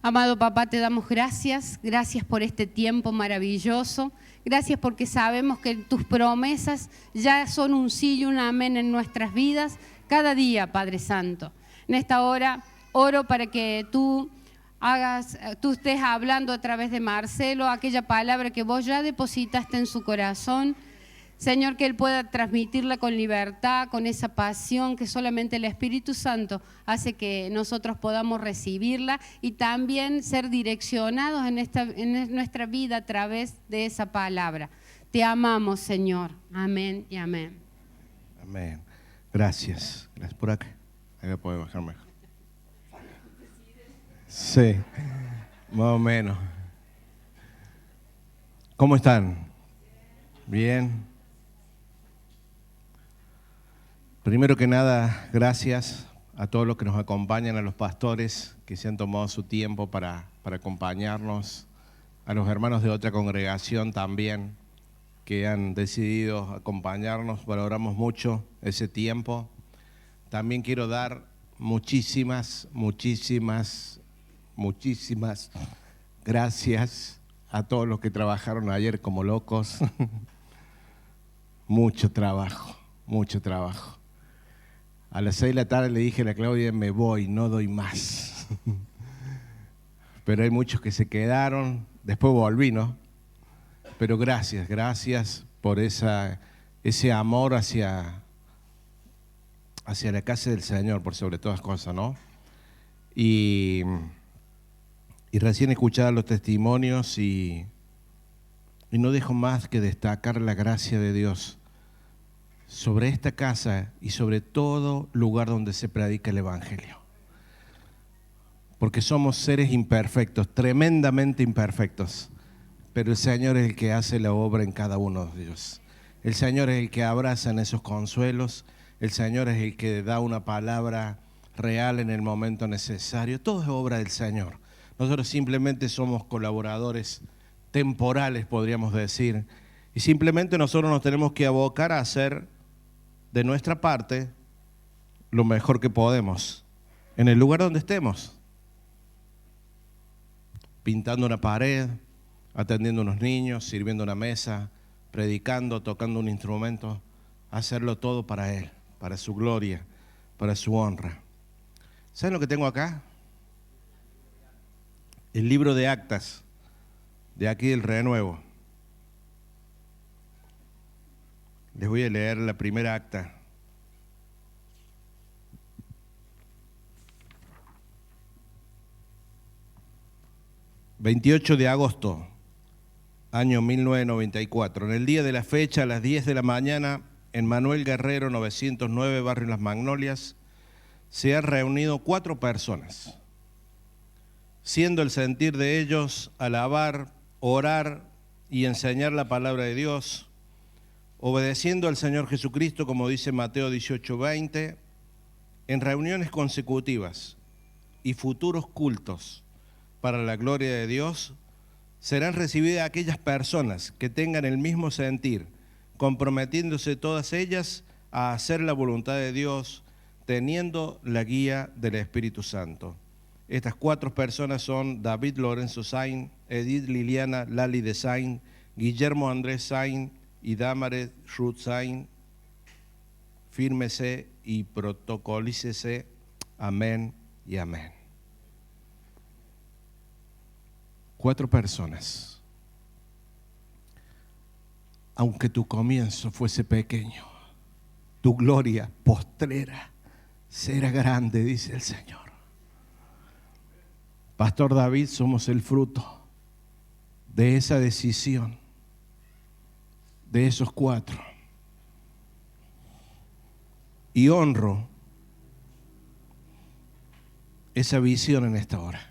Amado papá, te damos gracias por este tiempo maravilloso, gracias porque sabemos que tus promesas ya son un sí y un amén en nuestras vidas cada día, Padre Santo. En esta hora oro para que tú estés hablando a través de Marcelo, aquella palabra que vos ya depositaste en su corazón. Señor, que Él pueda transmitirla con libertad, con esa pasión que solamente el Espíritu Santo hace que nosotros podamos recibirla y también ser direccionados en nuestra vida a través de esa palabra. Te amamos, Señor. Amén y amén. Amén. Gracias. Gracias por acá. Ahí me puedo bajar mejor. Sí, más o menos. ¿Cómo están? Bien. Primero que nada, gracias a todos los que nos acompañan, a los pastores que se han tomado su tiempo para acompañarnos, a los hermanos de otra congregación también que han decidido acompañarnos. Valoramos mucho ese tiempo. También quiero dar muchísimas gracias a todos los que trabajaron ayer como locos. Mucho trabajo. A las 6 de la tarde le dije a la Claudia, me voy, no doy más. Pero hay muchos que se quedaron, después volví, ¿no? Pero gracias por ese amor hacia la casa del Señor, por sobre todas cosas, ¿no? Y recién escuchaba los testimonios y no dejo más que destacar la gracia de Dios sobre esta casa y sobre todo lugar donde se predica el Evangelio. Porque somos seres imperfectos, tremendamente imperfectos, pero el Señor es el que hace la obra en cada uno de ellos. El Señor es el que abraza en esos consuelos, el Señor es el que da una palabra real en el momento necesario. Todo es obra del Señor. Nosotros simplemente somos colaboradores temporales, podríamos decir, y simplemente nosotros nos tenemos que abocar a hacer de nuestra parte lo mejor que podemos en el lugar donde estemos, pintando una pared, atendiendo a unos niños, sirviendo una mesa, predicando, tocando un instrumento, hacerlo todo para Él, para su gloria, para su honra. ¿Saben lo que tengo acá? El libro de actas de aquí del Renuevo. Les voy a leer la primera acta. «28 de agosto, año 1994. En el día de la fecha, a las 10 de la mañana, en Manuel Guerrero 909, barrio Las Magnolias, se han reunido 4 personas, siendo el sentir de ellos alabar, orar y enseñar la palabra de Dios, obedeciendo al Señor Jesucristo, como dice Mateo 18:20, en reuniones consecutivas y futuros cultos para la gloria de Dios, serán recibidas aquellas personas que tengan el mismo sentir, comprometiéndose todas ellas a hacer la voluntad de Dios, teniendo la guía del Espíritu Santo. Estas 4 personas son David Lorenzo Sain, Edith Liliana Lali de Sain, Guillermo Andrés Sain y Damaret Ruth Sain. Fírmese y protocolícese. Amén y amén. 4 personas. Aunque tu comienzo fuese pequeño, tu gloria postrera será grande, dice el Señor. Pastor David, somos el fruto de esa decisión, de esos 4. Y honro esa visión en esta hora.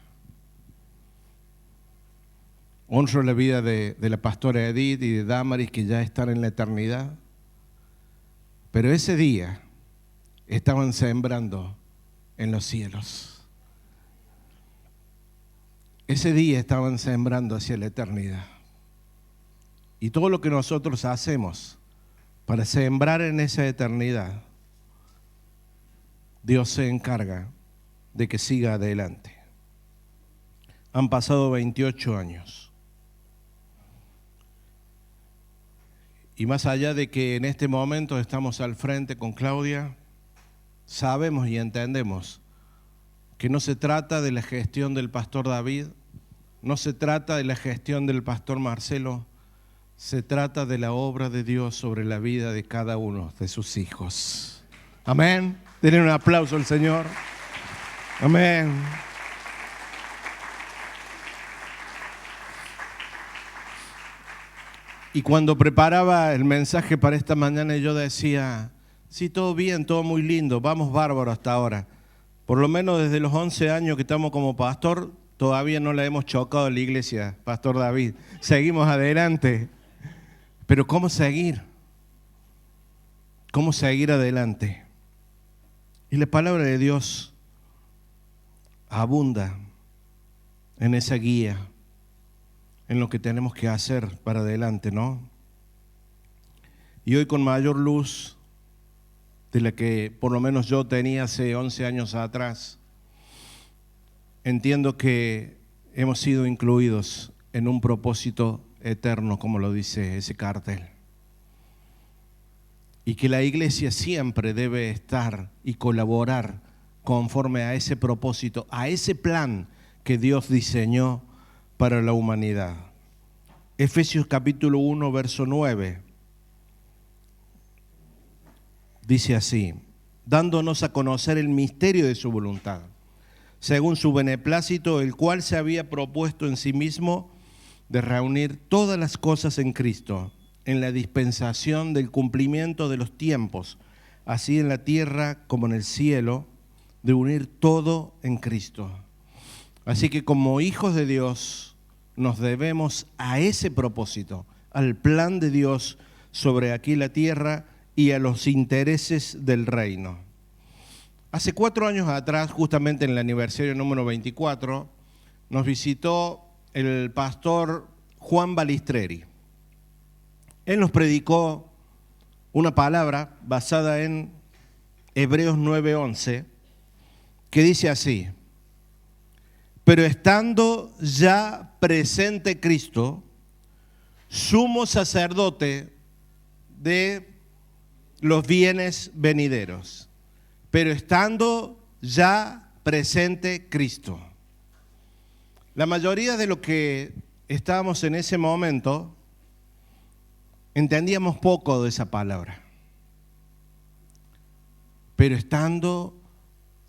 Honro la vida de la pastora Edith y de Damaris, que ya están en la eternidad. Pero ese día estaban sembrando en los cielos. Ese día estaban sembrando hacia la eternidad. Y todo lo que nosotros hacemos para sembrar en esa eternidad, Dios se encarga de que siga adelante. Han pasado 28 años. Y más allá de que en este momento estamos al frente con Claudia, sabemos y entendemos que no se trata de la gestión del pastor David, no se trata de la gestión del pastor Marcelo, se trata de la obra de Dios sobre la vida de cada uno de sus hijos. Amén. Denle un aplauso al Señor. Amén. Y cuando preparaba el mensaje para esta mañana, yo decía, sí, todo bien, todo muy lindo, vamos bárbaro hasta ahora. Por lo menos desde los 11 años que estamos como pastor, todavía no la hemos chocado en la iglesia, Pastor David. Seguimos adelante. Pero ¿cómo seguir? ¿Cómo seguir adelante? Y la palabra de Dios abunda en esa guía, en lo que tenemos que hacer para adelante, ¿no? Y hoy con mayor luz de la que por lo menos yo tenía hace 11 años atrás, entiendo que hemos sido incluidos en un propósito eterno, como lo dice ese cartel. Y que la iglesia siempre debe estar y colaborar conforme a ese propósito, a ese plan que Dios diseñó para la humanidad. Efesios capítulo 1, verso 9, dice así, dándonos a conocer el misterio de su voluntad, según su beneplácito, el cual se había propuesto en sí mismo de reunir todas las cosas en Cristo, en la dispensación del cumplimiento de los tiempos, así en la tierra como en el cielo, de unir todo en Cristo. Así que como hijos de Dios nos debemos a ese propósito, al plan de Dios sobre aquí la tierra y a los intereses del reino. Hace 4 años atrás, justamente en el aniversario número 24, nos visitó el pastor Juan Balistreri. Él nos predicó una palabra basada en Hebreos 9:11, que dice así, pero estando ya presente Cristo, sumo sacerdote de los bienes venideros, pero estando ya presente Cristo. La mayoría de los que estábamos en ese momento entendíamos poco de esa palabra, pero estando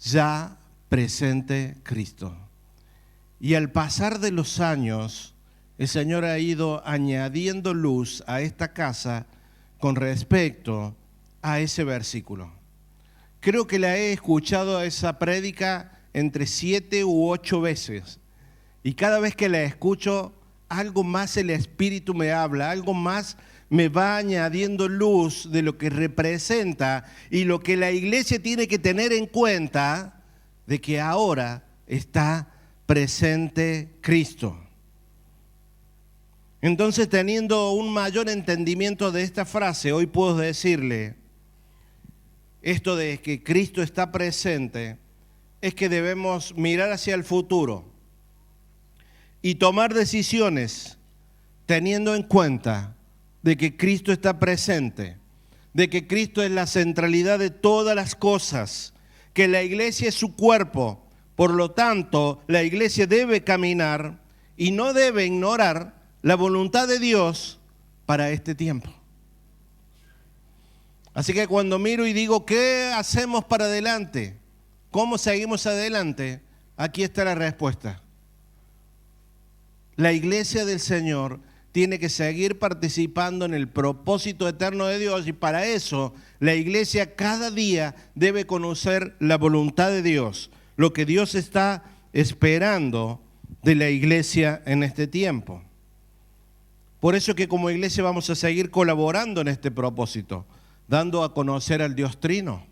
ya presente Cristo. Y al pasar de los años, el Señor ha ido añadiendo luz a esta casa con respecto a ese versículo. Creo que la he escuchado a esa prédica entre 7 u 8 veces. Y cada vez que la escucho, algo más el Espíritu me habla, algo más me va añadiendo luz de lo que representa y lo que la iglesia tiene que tener en cuenta de que ahora está presente Cristo. Entonces, teniendo un mayor entendimiento de esta frase, hoy puedo decirle, esto de que Cristo está presente, es que debemos mirar hacia el futuro y tomar decisiones teniendo en cuenta de que Cristo está presente, de que Cristo es la centralidad de todas las cosas, que la iglesia es su cuerpo. Por lo tanto, la iglesia debe caminar y no debe ignorar la voluntad de Dios para este tiempo. Así que cuando miro y digo, ¿qué hacemos para adelante? ¿Cómo seguimos adelante? Aquí está la respuesta. La iglesia del Señor tiene que seguir participando en el propósito eterno de Dios y para eso la iglesia cada día debe conocer la voluntad de Dios, lo que Dios está esperando de la iglesia en este tiempo. Por eso que como iglesia vamos a seguir colaborando en este propósito, dando a conocer al Dios Trino.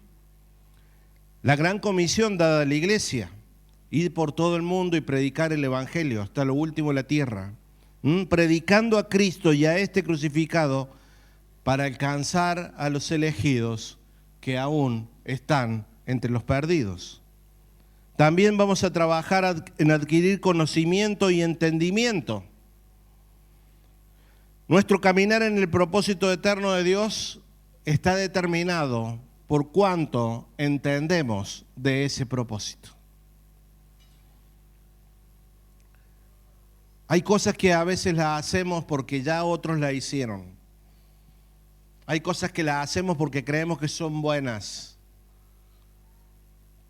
La gran comisión dada a la iglesia, ir por todo el mundo y predicar el evangelio hasta lo último de la tierra, predicando a Cristo y a este crucificado para alcanzar a los elegidos que aún están entre los perdidos. También vamos a trabajar en adquirir conocimiento y entendimiento. Nuestro caminar en el propósito eterno de Dios está determinado por cuánto entendemos de ese propósito. Hay cosas que a veces las hacemos porque ya otros las hicieron. Hay cosas que las hacemos porque creemos que son buenas.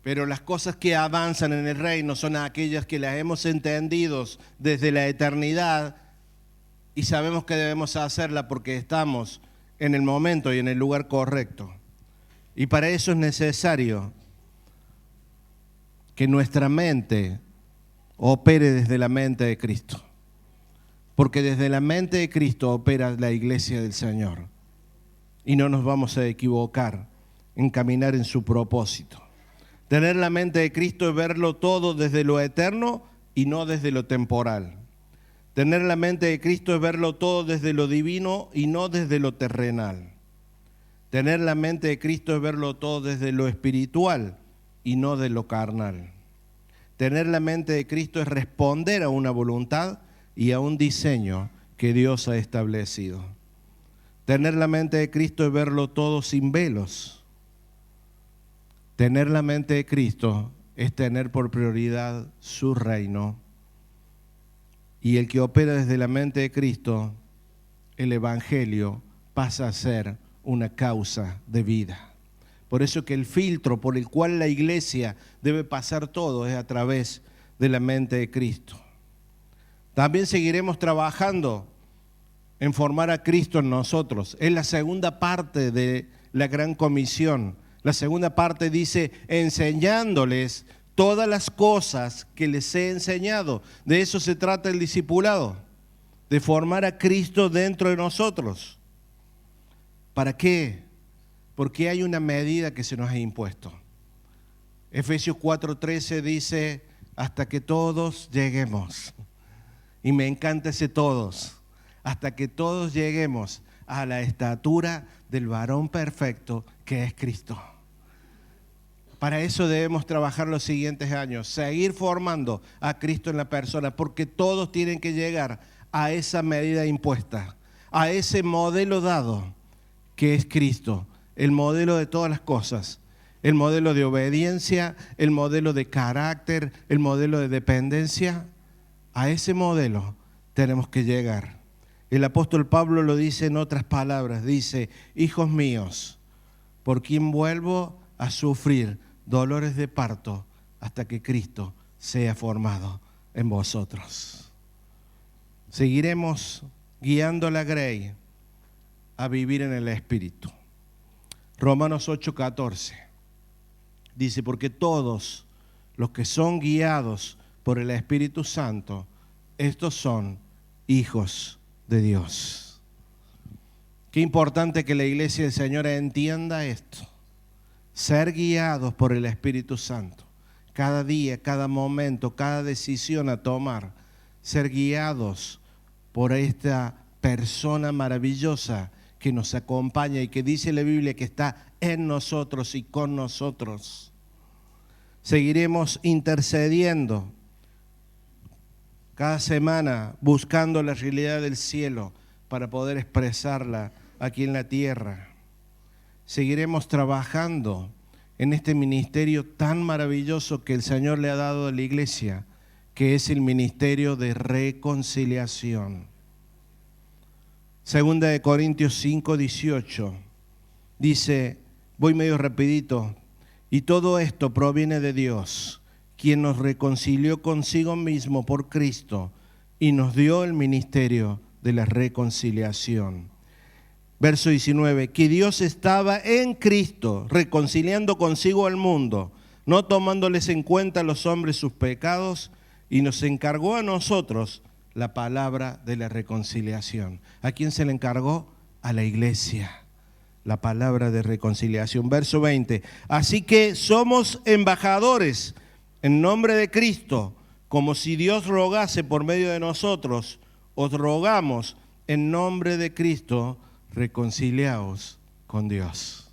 Pero las cosas que avanzan en el reino son aquellas que las hemos entendido desde la eternidad y sabemos que debemos hacerla porque estamos en el momento y en el lugar correcto. Y para eso es necesario que nuestra mente opere desde la mente de Cristo. Porque desde la mente de Cristo opera la iglesia del Señor. Y no nos vamos a equivocar en caminar en su propósito. Tener la mente de Cristo es verlo todo desde lo eterno y no desde lo temporal. Tener la mente de Cristo es verlo todo desde lo divino y no desde lo terrenal. Tener la mente de Cristo es verlo todo desde lo espiritual y no de lo carnal. Tener la mente de Cristo es responder a una voluntad y a un diseño que Dios ha establecido. Tener la mente de Cristo es verlo todo sin velos. Tener la mente de Cristo es tener por prioridad su reino. Y el que opera desde la mente de Cristo, el Evangelio pasa a ser una causa de vida. Por eso que el filtro por el cual la iglesia debe pasar todo es a través de la mente de Cristo. También seguiremos trabajando en formar a Cristo en nosotros. Es la segunda parte de la Gran Comisión. La segunda parte dice, enseñándoles todas las cosas que les he enseñado. De eso se trata el discipulado, de formar a Cristo dentro de nosotros. ¿Para qué? Porque hay una medida que se nos ha impuesto. Efesios 4:13 dice, hasta que todos lleguemos. Y me encanta ese todos. Hasta que todos lleguemos a la estatura del varón perfecto que es Cristo. Para eso debemos trabajar los siguientes años, seguir formando a Cristo en la persona, porque todos tienen que llegar a esa medida impuesta, a ese modelo dado que es Cristo, el modelo de todas las cosas, el modelo de obediencia, el modelo de carácter, el modelo de dependencia. A ese modelo tenemos que llegar. El apóstol Pablo lo dice en otras palabras, dice, hijos míos, por quien vuelvo a sufrir dolores de parto hasta que Cristo sea formado en vosotros. Seguiremos guiando a la Grey a vivir en el Espíritu. Romanos 8:14 dice, porque todos los que son guiados por el Espíritu Santo, estos son hijos de Dios. Qué importante que la iglesia del Señor entienda esto. Ser guiados por el Espíritu Santo. Cada día, cada momento, cada decisión a tomar. Ser guiados por esta persona maravillosa que nos acompaña y que dice la Biblia que está en nosotros y con nosotros. Seguiremos intercediendo cada semana buscando la realidad del cielo para poder expresarla aquí en la tierra. Seguiremos trabajando en este ministerio tan maravilloso que el Señor le ha dado a la iglesia, que es el ministerio de reconciliación. Segunda de Corintios 5:18 dice, voy medio rapidito, y todo esto proviene de Dios, quien nos reconcilió consigo mismo por Cristo y nos dio el ministerio de la reconciliación. Verso 19, que Dios estaba en Cristo, reconciliando consigo al mundo, no tomándoles en cuenta a los hombres sus pecados, y nos encargó a nosotros la palabra de la reconciliación. ¿A quién se le encargó? A la iglesia, la palabra de reconciliación. Verso 20, así que somos embajadores en nombre de Cristo, como si Dios rogase por medio de nosotros, os rogamos en nombre de Cristo, reconciliaos con Dios.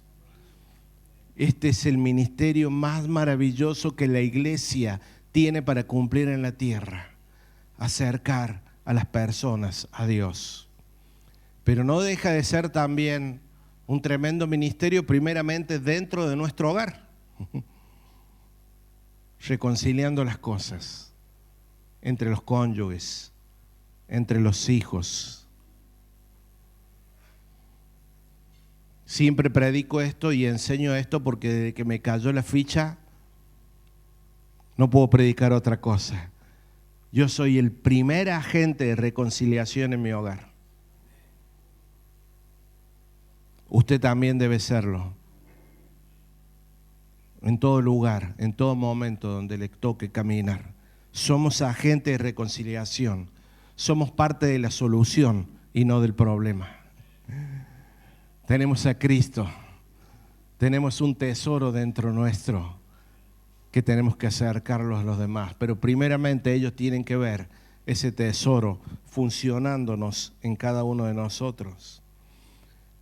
Este es el ministerio más maravilloso que la iglesia tiene para cumplir en la tierra, acercar a las personas a Dios. Pero no deja de ser también un tremendo ministerio, primeramente dentro de nuestro hogar, reconciliando las cosas entre los cónyuges, entre los hijos. Siempre predico esto y enseño esto porque desde que me cayó la ficha no puedo predicar otra cosa. Yo soy el primer agente de reconciliación en mi hogar. Usted también debe serlo. En todo lugar, en todo momento donde le toque caminar. Somos agentes de reconciliación. Somos parte de la solución y no del problema. Tenemos a Cristo. Tenemos un tesoro dentro nuestro que tenemos que acercarlos a los demás. Pero primeramente ellos tienen que ver ese tesoro funcionándonos en cada uno de nosotros.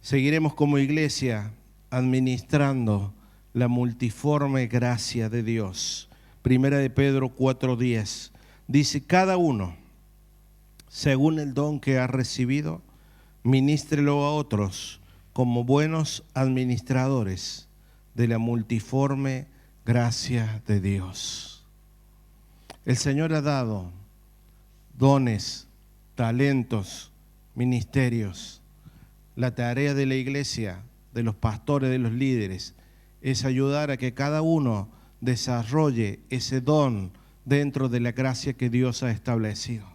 Seguiremos como iglesia administrando la multiforme gracia de Dios. Primera de Pedro 4:10 dice: cada uno, según el don que ha recibido, ministrelo a otros como buenos administradores de la multiforme gracia de Dios. El Señor ha dado dones, talentos, ministerios. La tarea de la iglesia, de los pastores, de los líderes, es ayudar a que cada uno desarrolle ese don dentro de la gracia que Dios ha establecido.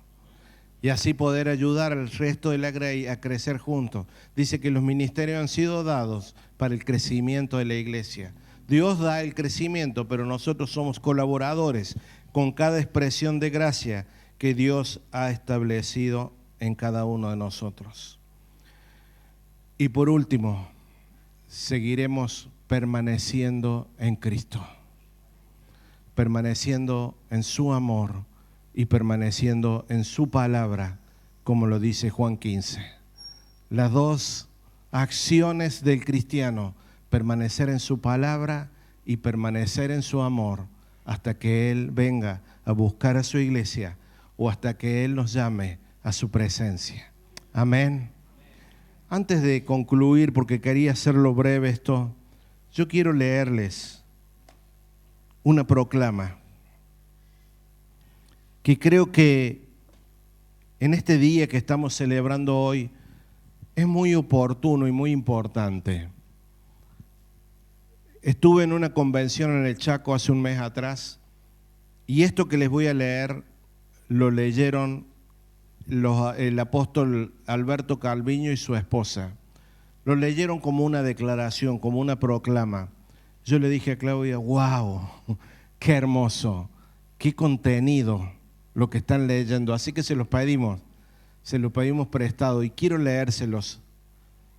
Y así poder ayudar al resto de la grey a crecer juntos. Dice que los ministerios han sido dados para el crecimiento de la iglesia. Dios da el crecimiento, pero nosotros somos colaboradores con cada expresión de gracia que Dios ha establecido en cada uno de nosotros. Y por último, seguiremos permaneciendo en Cristo, permaneciendo en su amor y permaneciendo en su palabra, como lo dice Juan 15. Las dos acciones del cristiano: permanecer en su palabra y permanecer en su amor, hasta que Él venga a buscar a su iglesia o hasta que Él nos llame a su presencia. Amén. Antes de concluir, porque quería hacerlo breve esto, yo quiero leerles una proclama que creo que en este día que estamos celebrando hoy es muy oportuno y muy importante. Estuve en una convención en el Chaco hace un mes atrás y esto que les voy a leer lo leyeron el apóstol Alberto Calviño y su esposa. Lo leyeron como una declaración, como una proclama. Yo le dije a Claudia: wow, qué hermoso, qué contenido lo que están leyendo. Así que se los pedimos prestado y quiero leérselos.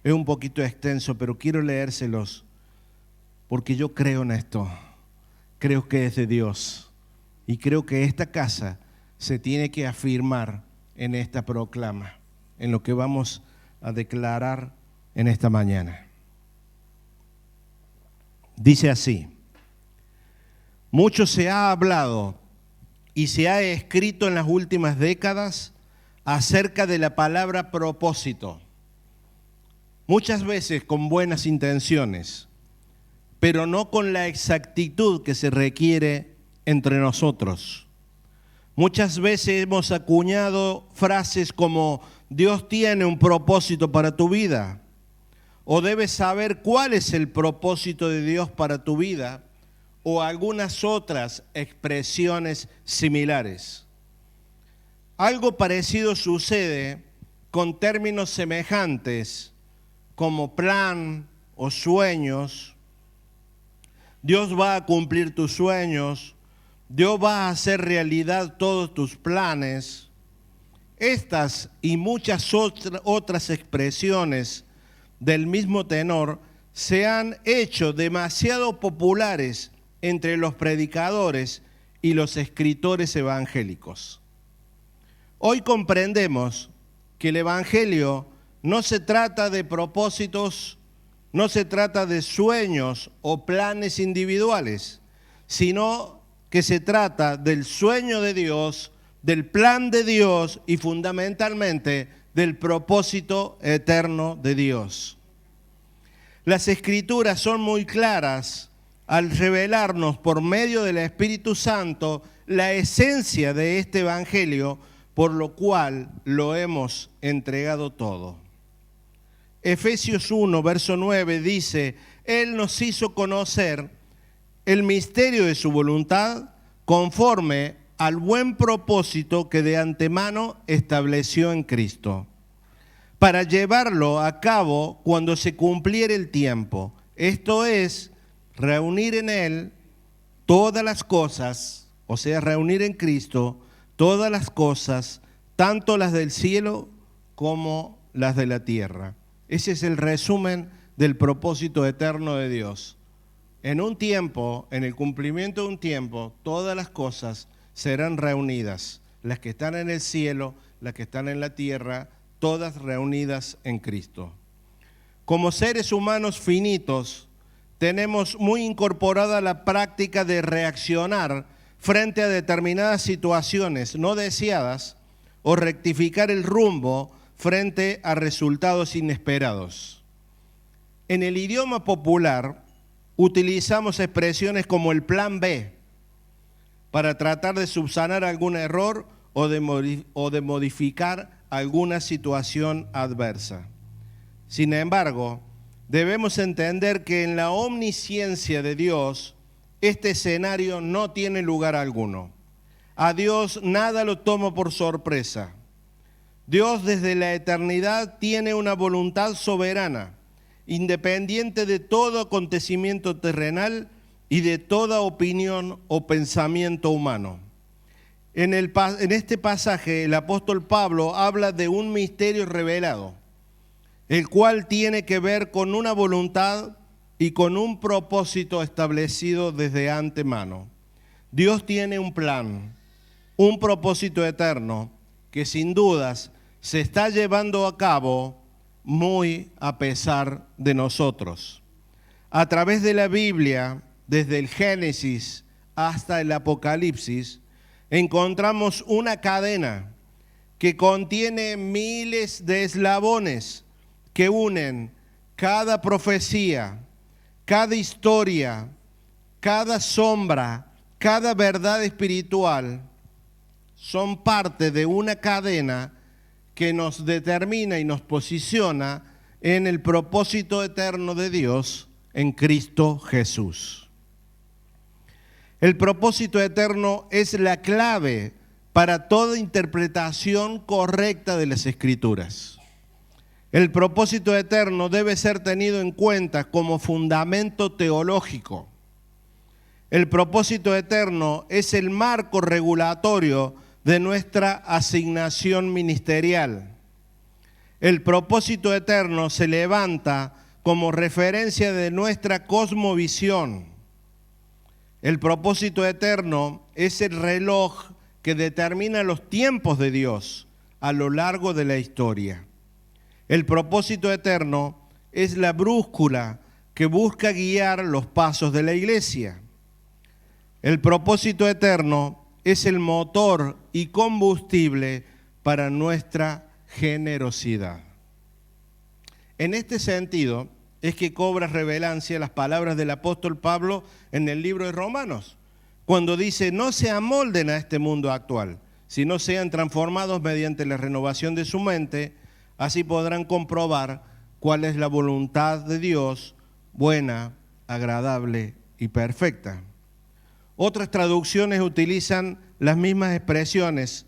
Es un poquito extenso, pero quiero leérselos porque yo creo en esto. Creo que es de Dios y creo que esta casa se tiene que afirmar en esta proclama, en lo que vamos a declarar en esta mañana. Dice así: mucho se ha hablado y se ha escrito en las últimas décadas acerca de la palabra propósito, muchas veces con buenas intenciones, pero no con la exactitud que se requiere entre nosotros. Muchas veces hemos acuñado frases como: Dios tiene un propósito para tu vida, o debes saber cuál es el propósito de Dios para tu vida, o algunas otras expresiones similares. Algo parecido sucede con términos semejantes como plan o sueños. Dios va a cumplir tus sueños. Dios va a hacer realidad todos tus planes. Estas y muchas otras expresiones del mismo tenor se han hecho demasiado populares entre los predicadores y los escritores evangélicos. Hoy comprendemos que el evangelio no se trata de propósitos no se trata de sueños o planes individuales, sino que se trata del sueño de Dios, del plan de Dios y fundamentalmente del propósito eterno de Dios. Las Escrituras son muy claras al revelarnos por medio del Espíritu Santo la esencia de este Evangelio, por lo cual lo hemos entregado todo. Efesios 1, verso 9 dice: Él nos hizo conocer el misterio de su voluntad conforme al buen propósito que de antemano estableció en Cristo, para llevarlo a cabo cuando se cumpliera el tiempo. Esto es, reunir en Él todas las cosas, o sea, reunir en Cristo todas las cosas, tanto las del cielo como las de la tierra. Ese es el resumen del propósito eterno de Dios. En un tiempo, en el cumplimiento de un tiempo, todas las cosas serán reunidas, las que están en el cielo, las que están en la tierra, todas reunidas en Cristo. Como seres humanos finitos, tenemos muy incorporada la práctica de reaccionar frente a determinadas situaciones no deseadas o rectificar el rumbo frente a resultados inesperados. En el idioma popular utilizamos expresiones como el plan B para tratar de subsanar algún error o de modificar alguna situación adversa. Sin embargo, debemos entender que en la omnisciencia de Dios, este escenario no tiene lugar alguno. A Dios nada lo toma por sorpresa. Dios desde la eternidad tiene una voluntad soberana, independiente de todo acontecimiento terrenal y de toda opinión o pensamiento humano. En este pasaje el apóstol Pablo habla de un misterio revelado, el cual tiene que ver con una voluntad y con un propósito establecido desde antemano. Dios tiene un plan, un propósito eterno que sin dudas se está llevando a cabo muy a pesar de nosotros. A través de la Biblia, desde el Génesis hasta el Apocalipsis, encontramos una cadena que contiene miles de eslabones que unen cada profecía, cada historia, cada sombra, cada verdad espiritual. Son parte de una cadena que nos determina y nos posiciona en el propósito eterno de Dios en Cristo Jesús. El propósito eterno es la clave para toda interpretación correcta de las Escrituras. El propósito eterno debe ser tenido en cuenta como fundamento teológico. El propósito eterno es el marco regulatorio de nuestra asignación ministerial. El propósito eterno se levanta como referencia de nuestra cosmovisión. El propósito eterno es el reloj que determina los tiempos de Dios a lo largo de la historia. El propósito eterno es la brújula que busca guiar los pasos de la iglesia. El propósito eterno es el motor y combustible para nuestra generosidad. En este sentido es que cobra relevancia las palabras del apóstol Pablo en el libro de Romanos, cuando dice: no se amolden a este mundo actual, sino sean transformados mediante la renovación de su mente. Así podrán comprobar cuál es la voluntad de Dios, buena, agradable y perfecta. Otras traducciones utilizan las mismas expresiones: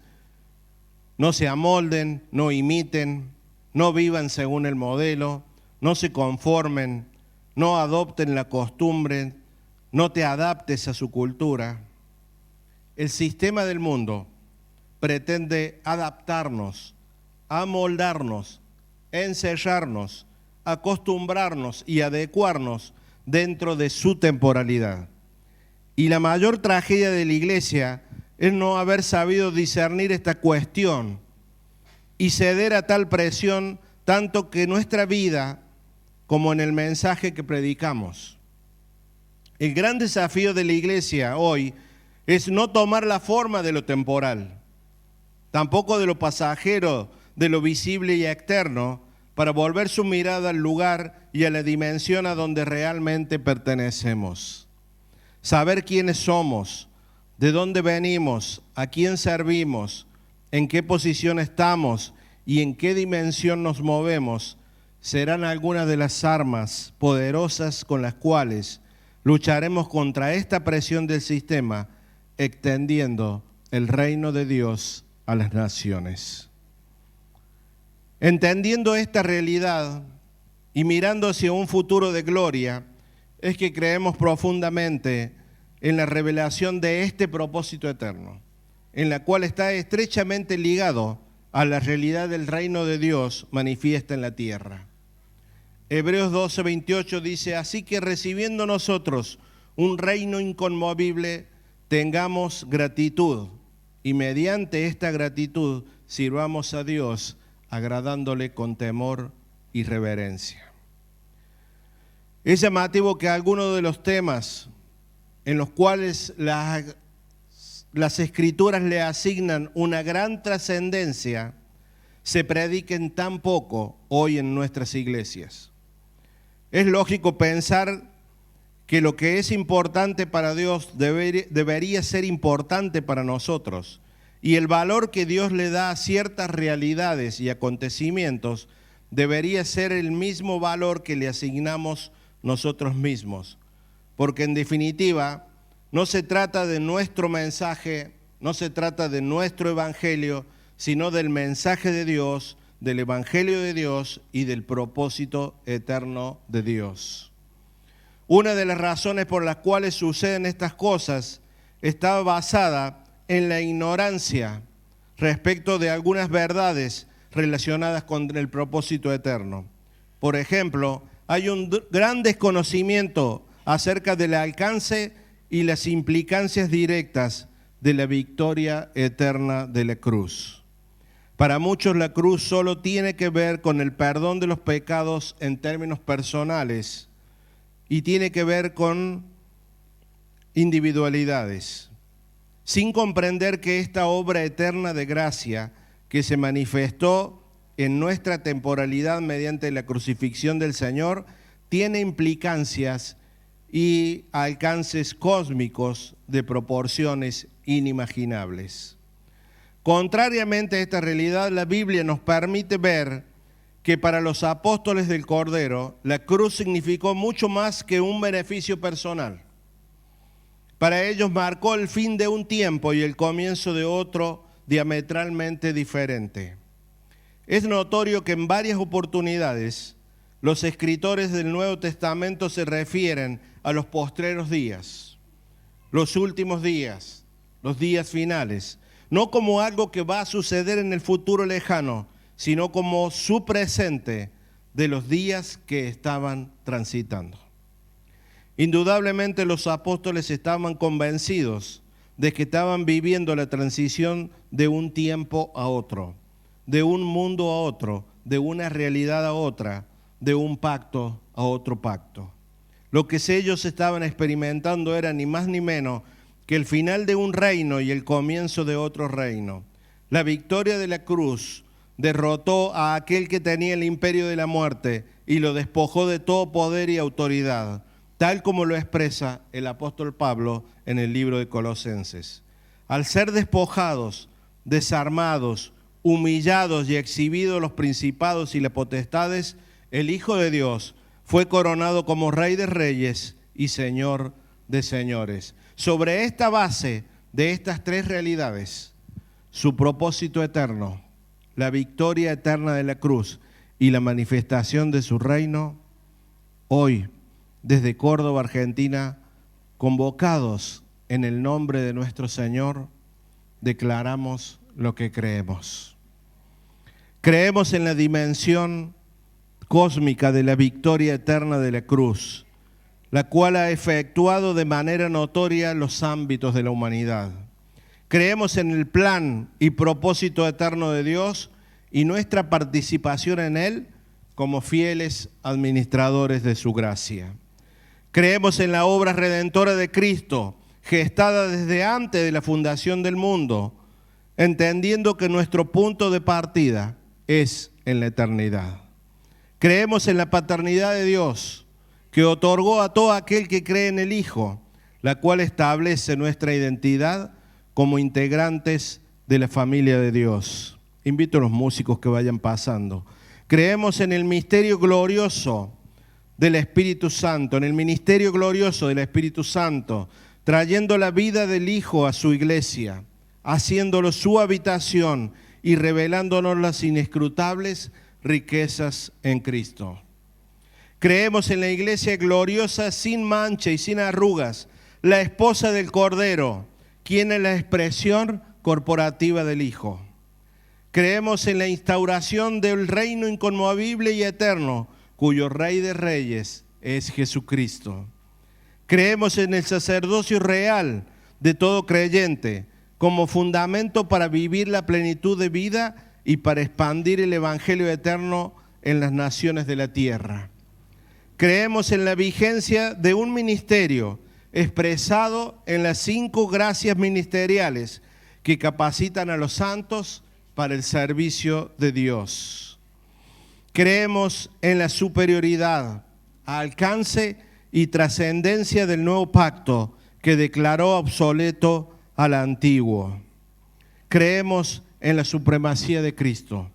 no se amolden, no imiten, no vivan según el modelo, no se conformen, no adopten la costumbre, no te adaptes a su cultura. El sistema del mundo pretende adaptarnos, amoldarnos, encerrarnos, acostumbrarnos y adecuarnos dentro de su temporalidad. Y la mayor tragedia de la iglesia es no haber sabido discernir esta cuestión y ceder a tal presión, tanto que nuestra vida como en el mensaje que predicamos. El gran desafío de la iglesia hoy es no tomar la forma de lo temporal, tampoco de lo pasajero, de lo visible y externo, para volver su mirada al lugar y a la dimensión a donde realmente pertenecemos. Saber quiénes somos, de dónde venimos, a quién servimos, en qué posición estamos y en qué dimensión nos movemos, serán algunas de las armas poderosas con las cuales lucharemos contra esta presión del sistema, extendiendo el reino de Dios a las naciones. Entendiendo esta realidad y mirando hacia un futuro de gloria, es que creemos profundamente en la revelación de este propósito eterno, en la cual está estrechamente ligado a la realidad del reino de Dios manifiesta en la tierra. Hebreos 12:28 dice, así que recibiendo nosotros un reino inconmovible, tengamos gratitud y mediante esta gratitud sirvamos a Dios agradándole con temor y reverencia. Es llamativo que algunos de los temas en los cuales las escrituras le asignan una gran trascendencia se prediquen tan poco hoy en nuestras iglesias. Es lógico pensar que lo que es importante para Dios debería ser importante para nosotros, y el valor que Dios le da a ciertas realidades y acontecimientos debería ser el mismo valor que le asignamos nosotros mismos, porque en definitiva no se trata de nuestro mensaje, no se trata de nuestro evangelio, sino del mensaje de Dios, del evangelio de Dios y del propósito eterno de Dios. Una de las razones por las cuales suceden estas cosas está basada en la ignorancia respecto de algunas verdades relacionadas con el propósito eterno. Por ejemplo, hay un gran desconocimiento acerca del alcance y las implicancias directas de la victoria eterna de la cruz. Para muchos la cruz solo tiene que ver con el perdón de los pecados en términos personales y tiene que ver con individualidades, sin comprender que esta obra eterna de gracia que se manifestó en nuestra temporalidad mediante la crucifixión del Señor tiene implicancias y alcances cósmicos de proporciones inimaginables. Contrariamente a esta realidad, la Biblia nos permite ver que para los apóstoles del Cordero, la cruz significó mucho más que un beneficio personal. Para ellos marcó el fin de un tiempo y el comienzo de otro diametralmente diferente. Es notorio que en varias oportunidades los escritores del Nuevo Testamento se refieren a los postreros días, los últimos días, los días finales, no como algo que va a suceder en el futuro lejano, sino como su presente de los días que estaban transitando. Indudablemente los apóstoles estaban convencidos de que estaban viviendo la transición de un tiempo a otro, de un mundo a otro, de una realidad a otra, de un pacto a otro pacto. Lo que ellos estaban experimentando era ni más ni menos que el final de un reino y el comienzo de otro reino. La victoria de la cruz derrotó a aquel que tenía el imperio de la muerte y lo despojó de todo poder y autoridad, tal como lo expresa el apóstol Pablo en el libro de Colosenses. Al ser despojados, desarmados, humillados y exhibidos los principados y las potestades, el Hijo de Dios fue coronado como Rey de Reyes y Señor de Señores. Sobre esta base de estas tres realidades, su propósito eterno, la victoria eterna de la cruz y la manifestación de su reino, hoy, desde Córdoba, Argentina, convocados en el nombre de nuestro Señor, declaramos lo que creemos. Creemos en la dimensión cósmica de la victoria eterna de la cruz, la cual ha efectuado de manera notoria los ámbitos de la humanidad. Creemos en el plan y propósito eterno de Dios y nuestra participación en él como fieles administradores de su gracia. Creemos en la obra redentora de Cristo, gestada desde antes de la fundación del mundo, entendiendo que nuestro punto de partida es en la eternidad. Creemos en la paternidad de Dios, que otorgó a todo aquel que cree en el Hijo, la cual establece nuestra identidad como integrantes de la familia de Dios. Invito a los músicos que vayan pasando. Creemos en el misterio glorioso del Espíritu Santo, en el ministerio glorioso del Espíritu Santo, trayendo la vida del Hijo a su iglesia, haciéndolo su habitación y revelándonos las inescrutables riquezas en Cristo. Creemos en la iglesia gloriosa, sin mancha y sin arrugas, la esposa del Cordero, quien es la expresión corporativa del Hijo. Creemos en la instauración del reino inconmovible y eterno, cuyo Rey de Reyes es Jesucristo. Creemos en el sacerdocio real de todo creyente, como fundamento para vivir la plenitud de vida y para expandir el evangelio eterno en las naciones de la tierra. Creemos en la vigencia de un ministerio expresado en las 5 gracias ministeriales que capacitan a los santos para el servicio de Dios. Creemos en la superioridad, alcance y trascendencia del nuevo pacto que declaró obsoleto al antiguo. Creemos en la supremacía de Cristo,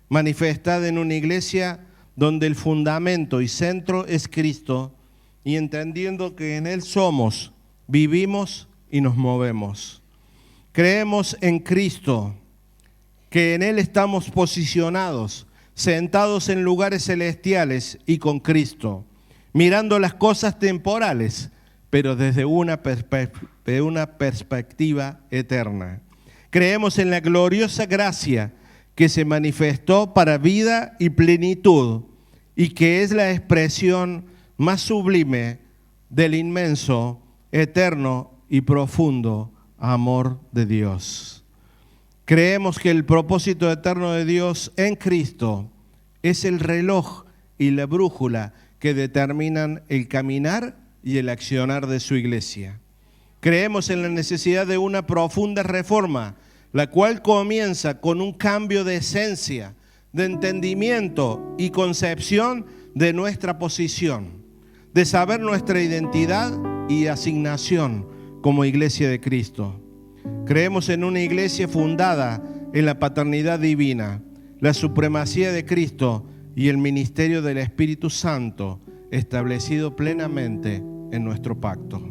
manifestada en una iglesia donde el fundamento y centro es Cristo, y entendiendo que en Él somos, vivimos y nos movemos. Creemos en Cristo, que en Él estamos posicionados, sentados en lugares celestiales y con Cristo, mirando las cosas temporales, pero desde una perspectiva eterna. Creemos en la gloriosa gracia que se manifestó para vida y plenitud y que es la expresión más sublime del inmenso, eterno y profundo amor de Dios. Creemos que el propósito eterno de Dios en Cristo es el reloj y la brújula que determinan el caminar y el accionar de su iglesia. Creemos en la necesidad de una profunda reforma, la cual comienza con un cambio de esencia, de entendimiento y concepción de nuestra posición, de saber nuestra identidad y asignación como iglesia de Cristo. Creemos en una iglesia fundada en la paternidad divina, la supremacía de Cristo y el ministerio del Espíritu Santo establecido plenamente en nuestro pacto.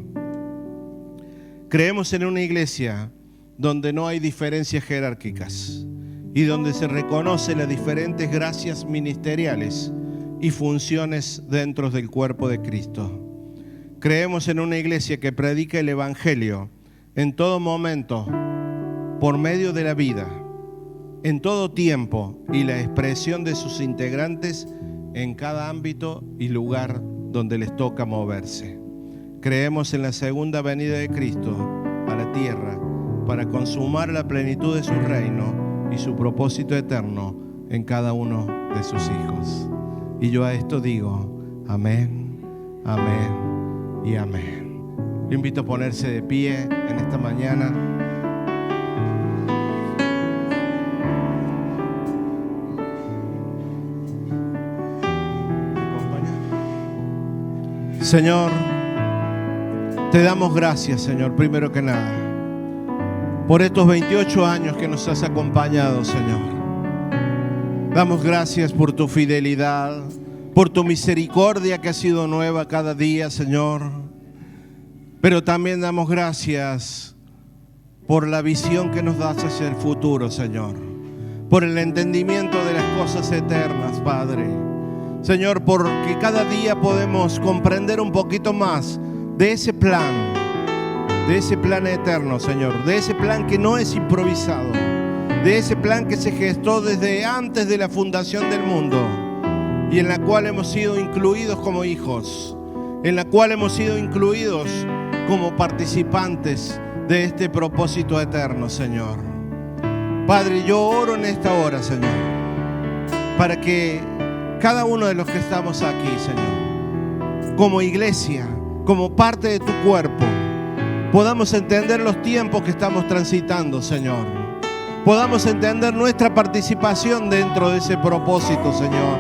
Creemos en una iglesia donde no hay diferencias jerárquicas y donde se reconocen las diferentes gracias ministeriales y funciones dentro del cuerpo de Cristo. Creemos en una iglesia que predica el Evangelio en todo momento, por medio de la vida, en todo tiempo y la expresión de sus integrantes en cada ámbito y lugar donde les toca moverse. Creemos en la segunda venida de Cristo a la tierra para consumar la plenitud de su reino y su propósito eterno en cada uno de sus hijos. Y yo a esto digo, amén, amén y amén. Le invito a ponerse de pie en esta mañana. Señor, te damos gracias, Señor, primero que nada, por estos 28 años que nos has acompañado, Señor. Damos gracias por tu fidelidad, por tu misericordia que ha sido nueva cada día, Señor. Pero también damos gracias por la visión que nos das hacia el futuro, Señor. Por el entendimiento de las cosas eternas, Padre. Señor, porque cada día podemos comprender un poquito más de ese plan eterno, Señor. De ese plan que no es improvisado. De ese plan que se gestó desde antes de la fundación del mundo. Y en la cual hemos sido incluidos como hijos. En la cual hemos sido incluidos como participantes de este propósito eterno, Señor. Padre, yo oro en esta hora, Señor, para que cada uno de los que estamos aquí, Señor, como iglesia, como parte de tu cuerpo, podamos entender los tiempos que estamos transitando, Señor. Podamos entender nuestra participación dentro de ese propósito, Señor.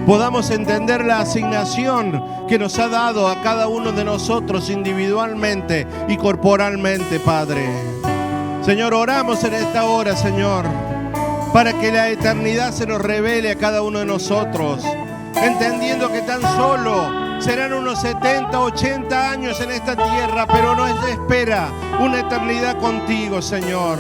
Podamos entender la asignación que nos ha dado a cada uno de nosotros individualmente y corporalmente, Padre. Señor, oramos en esta hora, Señor, para que la eternidad se nos revele a cada uno de nosotros, entendiendo que tan solo serán unos 70, 80 años en esta tierra, pero nos espera una eternidad contigo, Señor.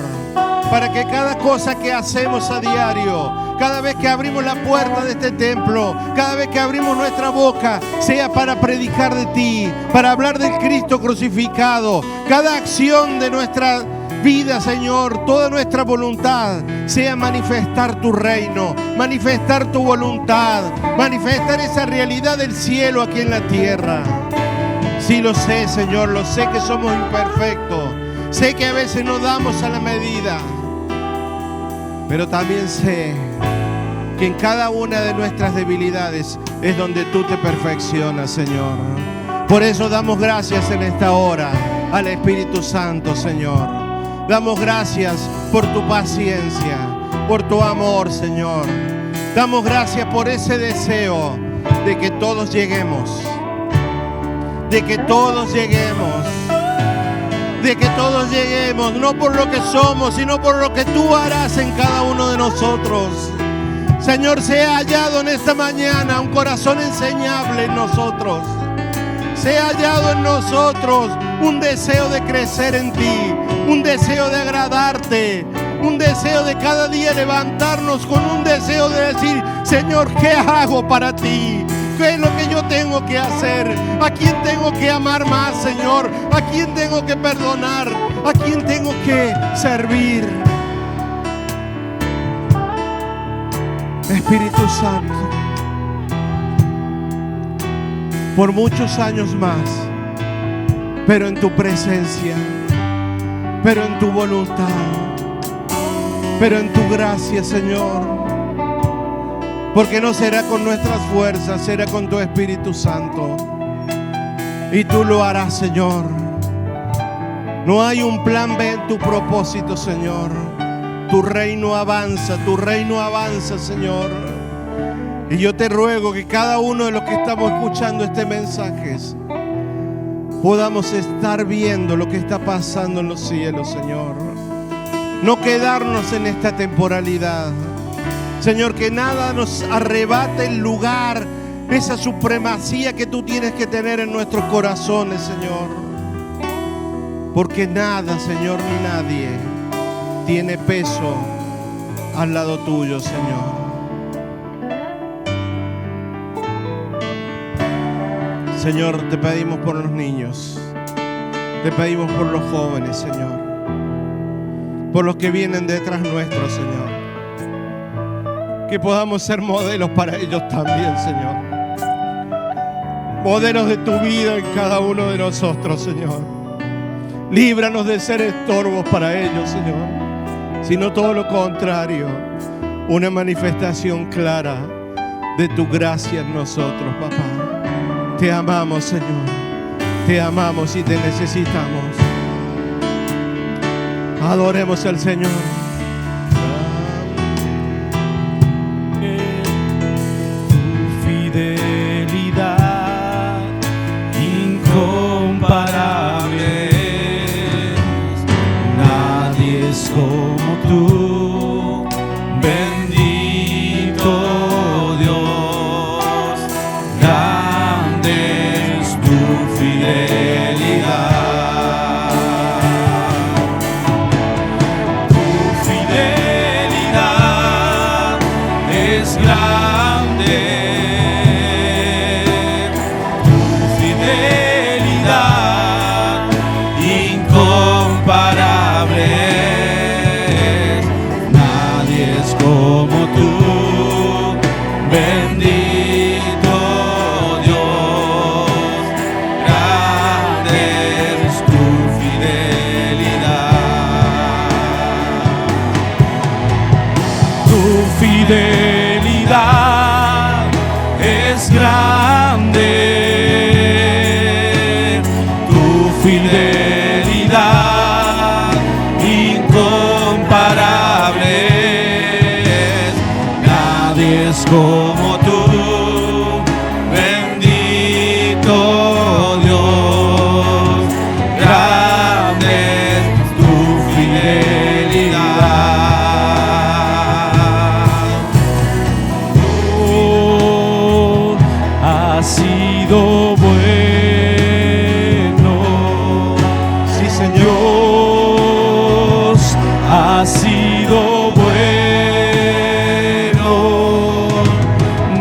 Para que cada cosa que hacemos a diario, cada vez que abrimos la puerta de este templo, cada vez que abrimos nuestra boca, sea para predicar de ti, para hablar del Cristo crucificado. Cada acción de nuestra vida, Señor, toda nuestra voluntad, sea manifestar tu reino, manifestar tu voluntad, manifestar esa realidad del cielo aquí en la tierra. Sí lo sé, Señor, lo sé que somos imperfectos. Sé que a veces no damos a la medida, pero también sé que en cada una de nuestras debilidades es donde tú te perfeccionas, Señor. Por eso damos gracias en esta hora al Espíritu Santo, Señor. Damos gracias por tu paciencia, por tu amor, Señor. Damos gracias por ese deseo de que todos lleguemos, de que todos lleguemos, de que todos lleguemos, no por lo que somos, sino por lo que tú harás en cada uno de nosotros. Señor, sea hallado en esta mañana un corazón enseñable en nosotros. Sea hallado en nosotros un deseo de crecer en ti, un deseo de agradarte, un deseo de cada día levantarnos con un deseo de decir: Señor, ¿qué hago para ti? ¿Qué es lo que yo tengo que hacer? ¿A quién tengo que amar más, Señor? ¿A quién tengo que perdonar? ¿A quién tengo que servir? Espíritu Santo, por muchos años más, pero en tu presencia, pero en tu voluntad, pero en tu gracia, Señor. Porque no será con nuestras fuerzas, será con tu Espíritu Santo. Y tú lo harás, Señor. No hay un plan B en tu propósito, Señor. Tu reino avanza, Señor. Y yo te ruego que cada uno de los que estamos escuchando este mensaje podamos estar viendo lo que está pasando en los cielos, Señor. No quedarnos en esta temporalidad. Señor, que nada nos arrebate el lugar, esa supremacía que tú tienes que tener en nuestros corazones, Señor. Porque nada, Señor, ni nadie tiene peso al lado tuyo, Señor. Señor, te pedimos por los niños, te pedimos por los jóvenes, Señor, por los que vienen detrás nuestro, Señor. Que podamos ser modelos para ellos también, Señor. Modelos de tu vida en cada uno de nosotros, Señor. Líbranos de ser estorbos para ellos, Señor, sino todo lo contrario, una manifestación clara de tu gracia en nosotros, papá. Te amamos, Señor. Te amamos y te necesitamos. Adoremos al Señor. Como tú, bendito Dios, grande es tu fidelidad. Tu fidelidad es grande, tu fidelidad incomparable. Como tú, bendito Dios, grande es tu fidelidad. Tu fidelidad es como tú, bendito Dios, grande es tu fidelidad. Oh, has sido bueno, Sí, Señor. Dios ha sido bueno,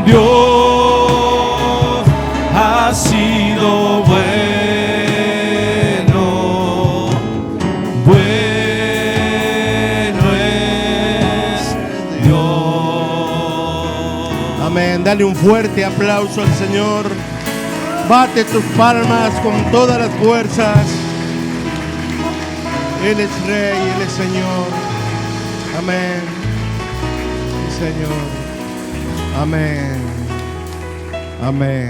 Dios ha sido bueno, bueno es Dios. Amén. Dale un fuerte aplauso al Señor. Bate tus palmas con todas las fuerzas. Él es Rey, Él es Señor. Amén. Sí, Señor. Amén. Amén.